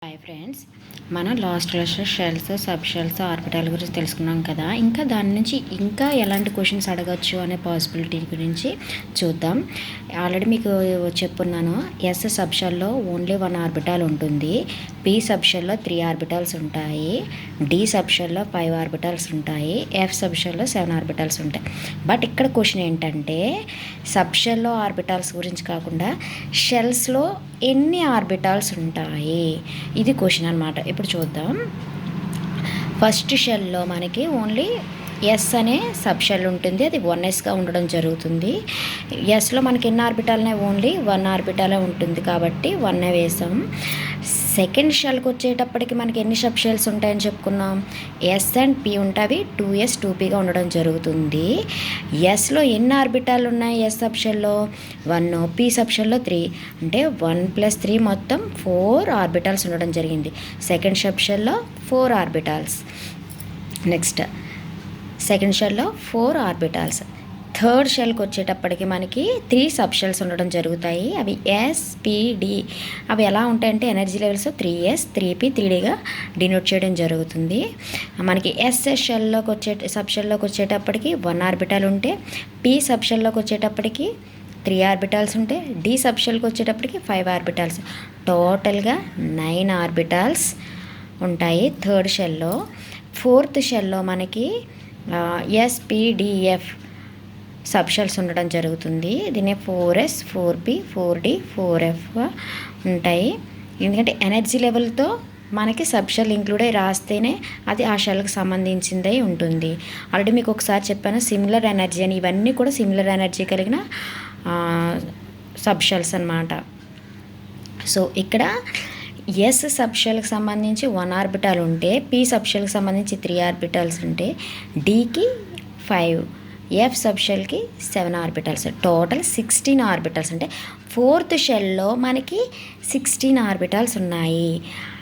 Hi friends, మనం last క్లాస్లో shells, sub shells, orbital గురించి తెలుసుకున్నాం కదా. ఇంకా దాని నుంచి ఇంకా ఎలాంటి క్వశ్చన్స్ అడగచ్చు అనే పాసిబిలిటీ గురించి చూద్దాం. ఆల్రెడీ మీకు చెప్పున్నాను, ఎస్ సబ్ షెల్లో ఓన్లీ 1 ఆర్బిటాల్ ఉంటుంది, పి సబ్ షెల్లో 3 ఆర్బిటాల్స్ ఉంటాయి, డి సబ్ షెల్లో 5 ఆర్బిటాల్స్ ఉంటాయి, ఎఫ్ సబ్ షెల్లో 7 ఆర్బిటాల్స్ ఉంటాయి. బట్ ఇక్కడ క్వశ్చన్ ఏంటంటే సబ్ షెల్లో ఆర్బిటాల్స్ గురించి కాకుండా షెల్స్లో ఎన్ని ఆర్బిటాల్స్ ఉంటాయి, ఇది క్వశ్చన్ అనమాట. ఇప్పుడు చూద్దాం. ఫస్ట్ షెల్లో మనకి ఓన్లీ ఎస్ అనే సబ్ షెల్ ఉంటుంది, అది 1sగా ఉండడం జరుగుతుంది. ఎస్లో మనకి ఎన్ని ఆర్బిటాల్నే, ఓన్లీ 1 ఆర్బిటాలే ఉంటుంది కాబట్టి 1 వేసాం. సెకండ్ షెల్కి వచ్చేటప్పటికి మనకి ఎన్ని సబ్ షెల్స్ ఉంటాయని చెప్పుకున్నాం, ఎస్ అండ్ పి ఉంటాయి, 2s 2pగా ఉండడం జరుగుతుంది. ఎస్లో ఎన్ని ఆర్బిటాలు ఉన్నాయి, ఎస్ సబ్ షెల్లో 1, పి సబ్ షెల్లో 3, అంటే 1 + 3 మొత్తం 4 ఆర్బిటాల్స్ ఉండడం జరిగింది. సెకండ్ సబ్ షెల్లో 4 ఆర్బిటాల్స్. నెక్స్ట్ సెకండ్ షెల్లో 4 ఆర్బిటాల్స్. థర్డ్ షెల్కి వచ్చేటప్పటికి మనకి 3 సబ్ షెల్స్ ఉండడం జరుగుతాయి, అవి ఎస్పిడి. అవి ఎలా ఉంటాయంటే energy levels 3s 3p 3dగా denote చేయడం జరుగుతుంది. మనకి ఎస్ షెల్లోకి సబ్ షెల్లోకి వచ్చేటప్పటికి 1 ఆర్బిటాల్ ఉంటే, పి సబ్ షెల్లోకి వచ్చేటప్పటికి 3 ఆర్బిటాల్స్ ఉంటే, డి సబ్ షెల్కి వచ్చేటప్పటికి 5 ఆర్బిటాల్స్. టోటల్గా 9 ఆర్బిటాల్స్ ఉంటాయి థర్డ్ షెల్లో. ఫోర్త్ షెల్లో మనకి ఎస్పిడిఎఫ్ సబ్ షెల్స్ ఉండడం జరుగుతుంది. దీన్ని 4s 4p 4d 4fగా ఉంటాయి. ఎందుకంటే ఎనర్జీ లెవెల్తో మనకి సబ్ షెల్ ఇంక్లూడ్ అయ్యి రాస్తేనే అది ఆ షెల్కి సంబంధించిందై ఉంటుంది. ఆల్రెడీ మీకు ఒకసారి చెప్పాను సిమిలర్ ఎనర్జీ అని, ఇవన్నీ కూడా సిమిలర్ ఎనర్జీ కలిగిన సబ్ షెల్స్ అన్నమాట. సో ఇక్కడ ఎస్ సబ్ షెల్కి సంబంధించి 1 ఆర్బిటాల్ ఉంటే, పి సబ్ షెల్కి సంబంధించి 3 ఆర్బిటాల్స్ ఉంటే, డికి 5, ఎఫ్ సబ్ షెల్కి 7 ఆర్బిటాల్స్, టోటల్ 16 ఆర్బిటాల్స్. అంటే ఫోర్త్ షెల్లో మనకి 16 ఆర్బిటాల్స్ ఉన్నాయి.